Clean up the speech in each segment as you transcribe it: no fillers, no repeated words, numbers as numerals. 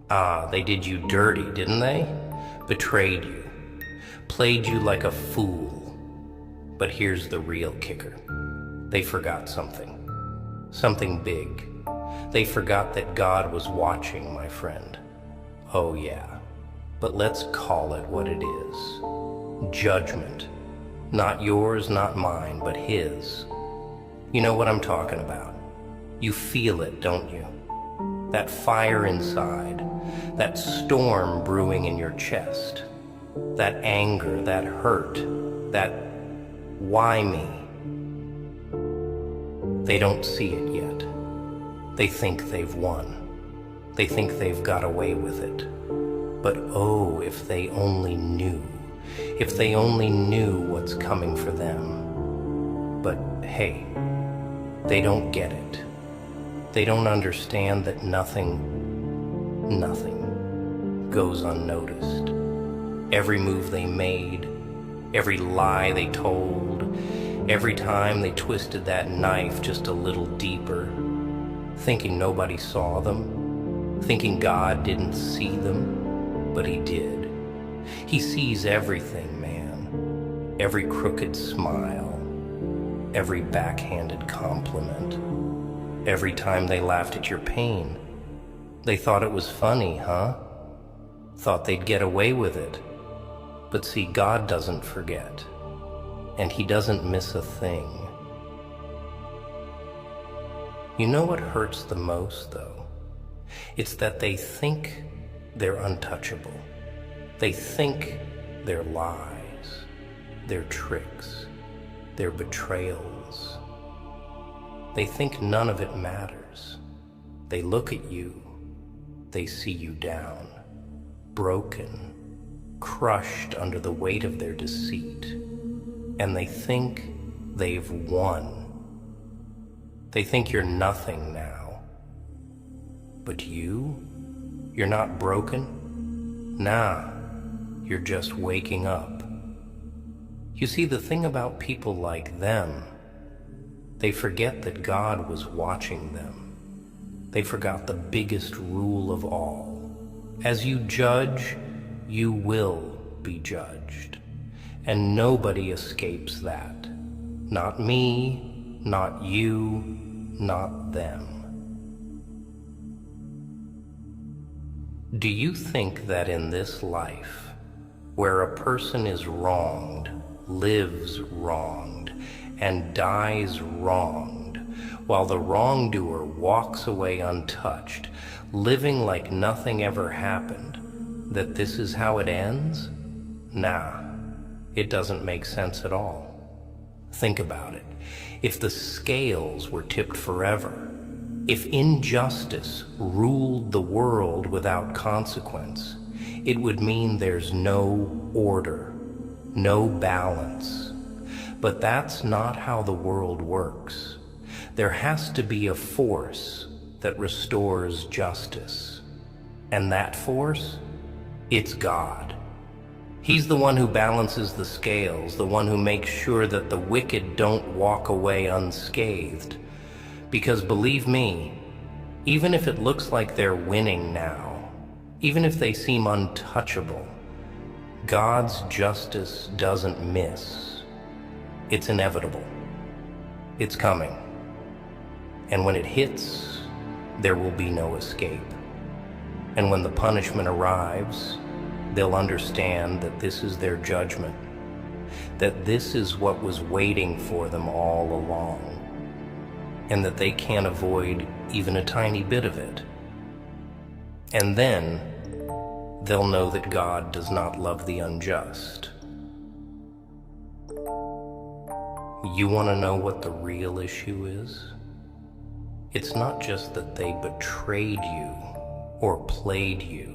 Ah, they did you dirty, didn't they? Betrayed you. Played you like a fool. But here's the real kicker. They forgot something. Something big. They forgot that God was watching, my friend. Oh yeah. But let's call it what it is. Judgment. Not yours, not mine, but His. You know what I'm talking about. You feel it, don't you? That fire inside, that storm brewing in your chest, that anger, that hurt, that why me? They don't see it yet. They think they've won. They think they've got away with it. But oh, if they only knew. If they only knew what's coming for them. But hey, they don't get it. They don't understand that nothing goes unnoticed. Every move they made, every lie they told, every time they twisted that knife just a little deeper, thinking nobody saw them, thinking God didn't see them, but He did. He sees everything, man. Every crooked smile, every backhanded compliment, every time they laughed at your pain. They thought it was funny, huh? Thought they'd get away with it. But see, God doesn't forget, and He doesn't miss a thing. You know what hurts the most, though? It's that they think they're untouchable. They think their lies, their tricks, their betrayals. They think none of it matters. They look at you, they see you down, broken, crushed under the weight of their deceit, and they think they've won. They think you're nothing now. But you're not broken? Nah, you're just waking up. You see, the thing about people like them, they forget that God was watching them. They forgot the biggest rule of all. As you judge, you will be judged. And nobody escapes that. Not me, not you, not them. Do you think that in this life, where a person is wronged, lives wronged, and dies wronged, while the wrongdoer walks away untouched, living like nothing ever happened, that this is how it ends? Nah, it doesn't make sense at all. Think about it. If the scales were tipped forever, if injustice ruled the world without consequence, it would mean there's no order, no balance. But that's not how the world works. There has to be a force that restores justice. And that force? It's God. He's the one who balances the scales, the one who makes sure that the wicked don't walk away unscathed. Because believe me, even if it looks like they're winning now, even if they seem untouchable, God's justice doesn't miss. It's inevitable. It's coming. And when it hits, there will be no escape. And when the punishment arrives, they'll understand that this is their judgment, that this is what was waiting for them all along, and that they can't avoid even a tiny bit of it. And then they'll know that God does not love the unjust. You want to know what the real issue is? It's not just that they betrayed you or played you.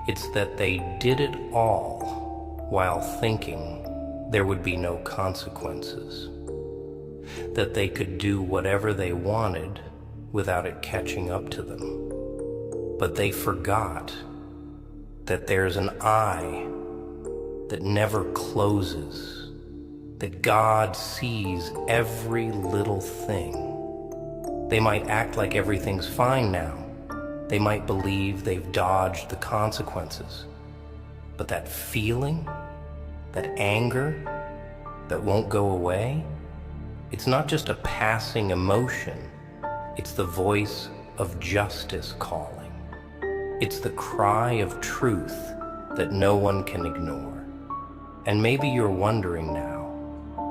It's that they did it all while thinking there would be no consequences, that they could do whatever they wanted without it catching up to them. But they forgot that there's an eye that never closes, that God sees every little thing. They might act like everything's fine now. They might believe they've dodged the consequences. But that feeling, that anger that won't go away, it's not just a passing emotion. It's the voice of justice calling. It's the cry of truth that no one can ignore. And maybe you're wondering now,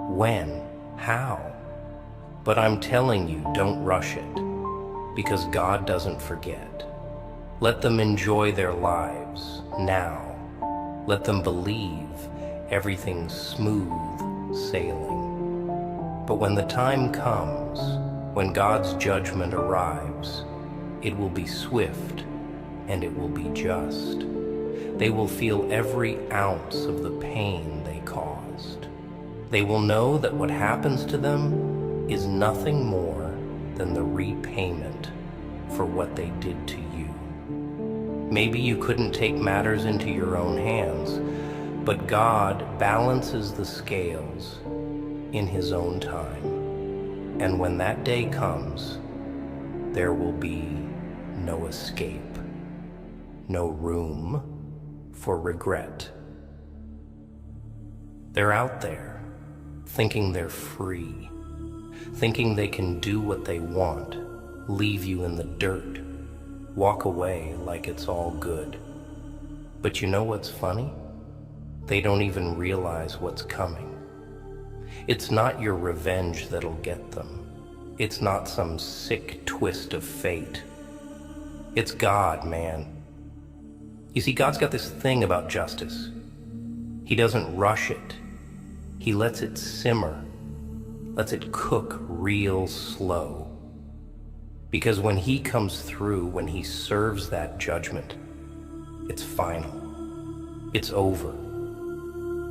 when, how? But I'm telling you, don't rush it, because God doesn't forget. Let them enjoy their lives now. Let them believe everything's smooth sailing. But when the time comes, when God's judgment arrives, it will be swift and it will be just. They will feel every ounce of the pain they caused. They will know that what happens to them is nothing more than the repayment for what they did to you. Maybe you couldn't take matters into your own hands, but God balances the scales in His own time. And when that day comes, there will be no escape, no room for regret. They're out there, thinking they're free, thinking they can do what they want, leave you in the dirt, walk away like it's all good. But you know what's funny? They don't even realize what's coming. It's not your revenge that'll get them. It's not some sick twist of fate. It's God, man. You see, God's got this thing about justice. He doesn't rush it. He lets it simmer, lets it cook real slow. Because when He comes through, when He serves that judgment, it's final. It's over.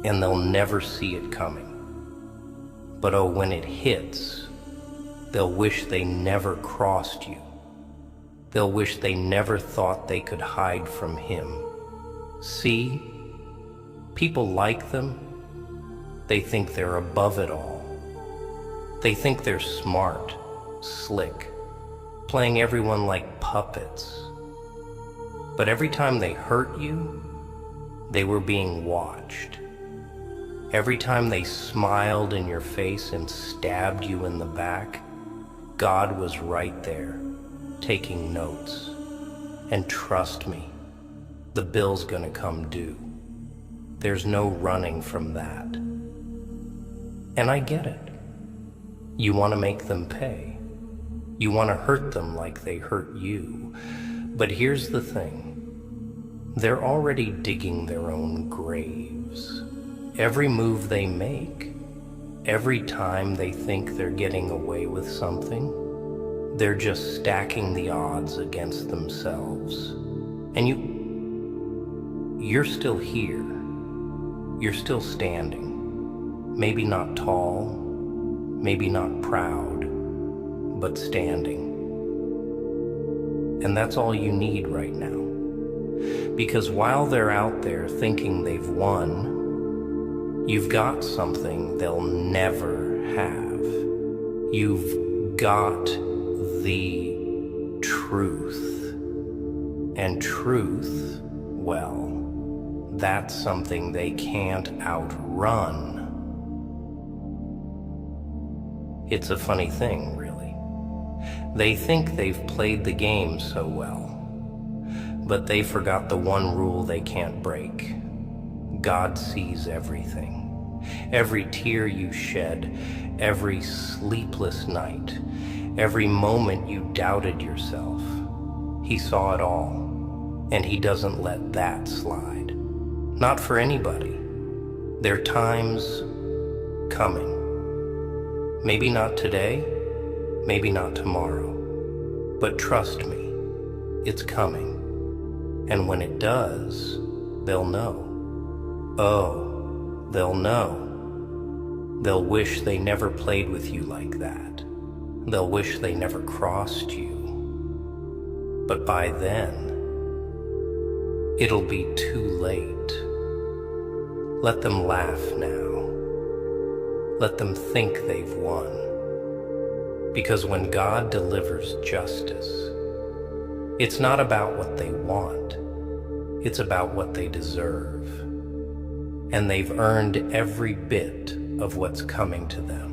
And they'll never see it coming. But oh, when it hits, they'll wish they never crossed you. They'll wish they never thought they could hide from Him. See, people like them. They think they're above it all. They think they're smart, slick, playing everyone like puppets. But every time they hurt you, they were being watched. Every time they smiled in your face and stabbed you in the back, God was right there, taking notes. And trust me, the bill's gonna come due. There's no running from that. And I get it. You want to make them pay. You want to hurt them like they hurt you. But here's the thing. They're already digging their own graves. Every move they make, every time they think they're getting away with something, they're just stacking the odds against themselves. And you're still here. You're still standing. Maybe not tall, maybe not proud, but standing. And that's all you need right now. Because while they're out there thinking they've won, you've got something they'll never have. You've got the truth. And truth, well, that's something they can't outrun. It's a funny thing, really. They think they've played the game so well, but they forgot the one rule they can't break. God sees everything. Every tear you shed, every sleepless night, every moment you doubted yourself. He saw it all, and He doesn't let that slide. Not for anybody. There are times coming. Maybe not today, maybe not tomorrow, but trust me, it's coming. And when it does, they'll know. Oh, they'll know. They'll wish they never played with you like that. They'll wish they never crossed you. But by then, it'll be too late. Let them laugh now. Let them think they've won. Because when God delivers justice, It's not about what they want. It's about what they deserve. And they've earned every bit of what's coming to them.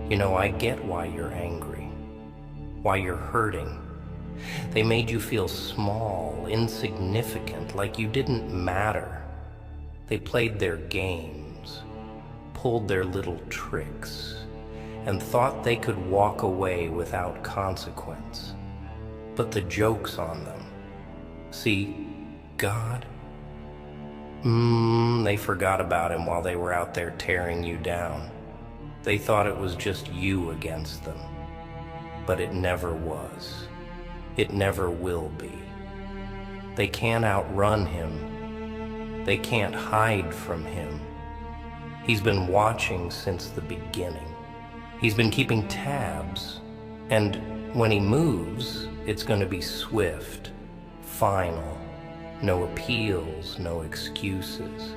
You know, I get why you're angry, why you're hurting. They made you feel small, insignificant, like you didn't matter. They played their games, pulled their little tricks, and thought they could walk away without consequence. But the joke's on them. See, God, they forgot about him while they were out there tearing you down. They thought it was just you against them, but it never was. It never will be. They can't outrun him. They can't hide from him. He's been watching since the beginning. He's been keeping tabs, and when he moves, it's going to be swift, final. No appeals, no excuses,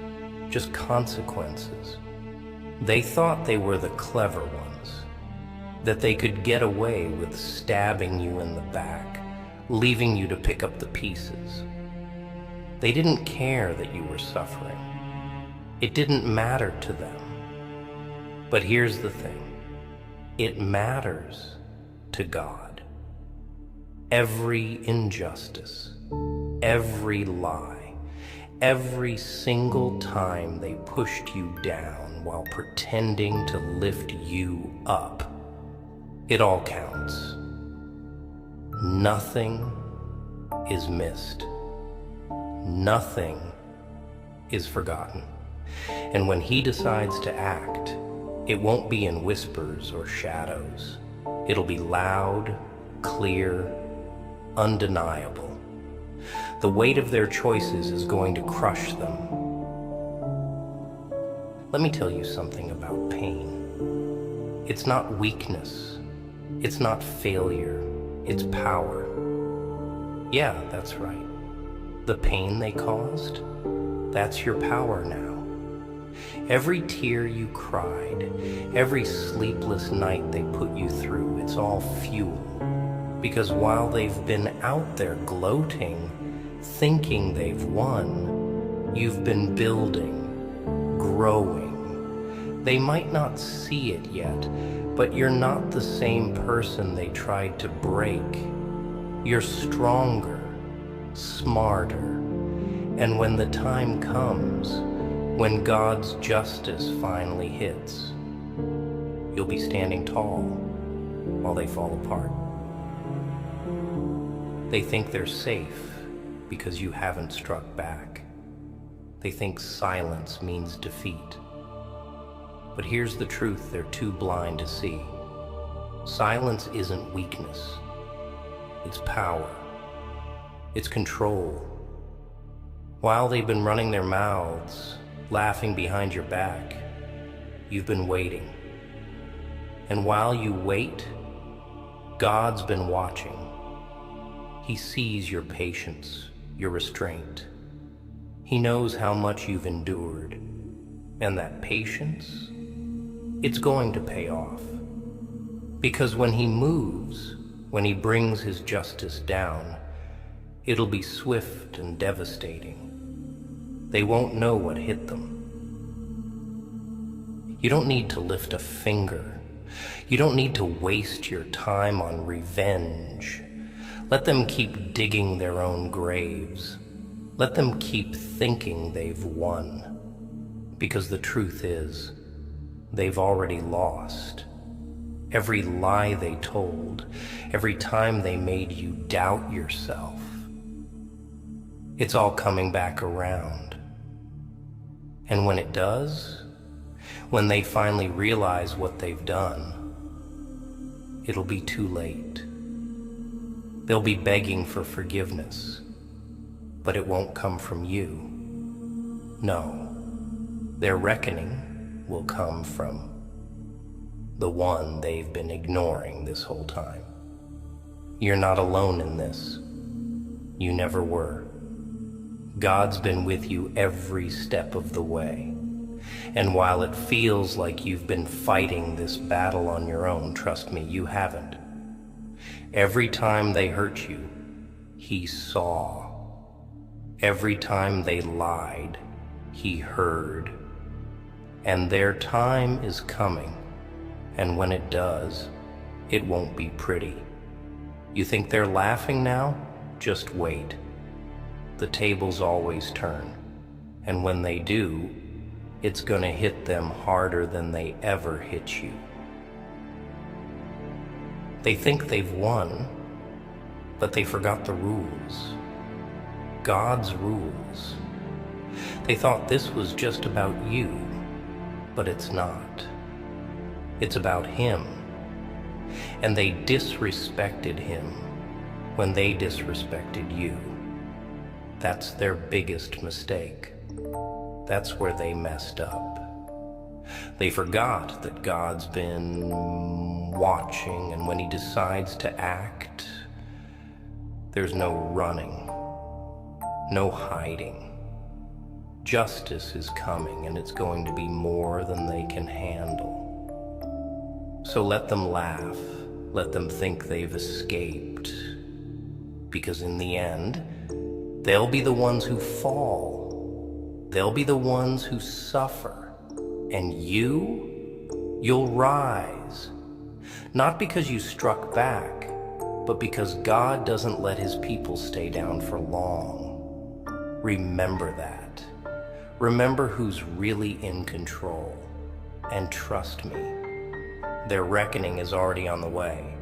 just consequences. They thought they were the clever ones, that they could get away with stabbing you in the back, leaving you to pick up the pieces. They didn't care that you were suffering. It didn't matter to them. But here's the thing. It matters to God. Every injustice, every lie, every single time they pushed you down while pretending to lift you up, it all counts. Nothing is missed. Nothing is forgotten. And when he decides to act, it won't be in whispers or shadows. It'll be loud, clear, undeniable. The weight of their choices is going to crush them. Let me tell you something about pain. It's not weakness. It's not failure. It's power. Yeah, that's right. The pain they caused, that's your power now. Every tear you cried, every sleepless night they put you through, it's all fuel. Because while they've been out there gloating, thinking they've won, you've been building, growing. They might not see it yet, but you're not the same person they tried to break. You're stronger, smarter, and when the time comes, when God's justice finally hits, you'll be standing tall while they fall apart. They think they're safe because you haven't struck back. They think silence means defeat. But here's the truth they're too blind to see. Silence isn't weakness. It's power. It's control. While they've been running their mouths, laughing behind your back, you've been waiting. And while you wait, God's been watching. He sees your patience, your restraint. He knows how much you've endured. And that patience, it's going to pay off. Because when he moves, when he brings his justice down, it'll be swift and devastating. They won't know what hit them. You don't need to lift a finger. You don't need to waste your time on revenge. Let them keep digging their own graves. Let them keep thinking they've won. Because the truth is, they've already lost. Every lie they told, every time they made you doubt yourself, it's all coming back around. And when it does, when they finally realize what they've done, it'll be too late. They'll be begging for forgiveness, but it won't come from you. No, their reckoning will come from the one they've been ignoring this whole time. You're not alone in this. You never were. God's been with you every step of the way. And while it feels like you've been fighting this battle on your own, trust me, you haven't. Every time they hurt you, he saw. Every time they lied, he heard. And their time is coming, and when it does, it won't be pretty. You think they're laughing now? Just wait. The tables always turn, and when they do, it's gonna hit them harder than they ever hit you. They think they've won, but they forgot the rules. God's rules. They thought this was just about you, but it's not. It's about him. And they disrespected him when they disrespected you. That's their biggest mistake. That's where they messed up. They forgot that God's been watching, and when he decides to act, there's no running, no hiding. Justice is coming, and it's going to be more than they can handle. So let them laugh, let them think they've escaped, because in the end, they'll be the ones who fall. They'll be the ones who suffer. And you'll rise. Not because you struck back, but because God doesn't let his people stay down for long. Remember that. Remember who's really in control. And trust me, their reckoning is already on the way.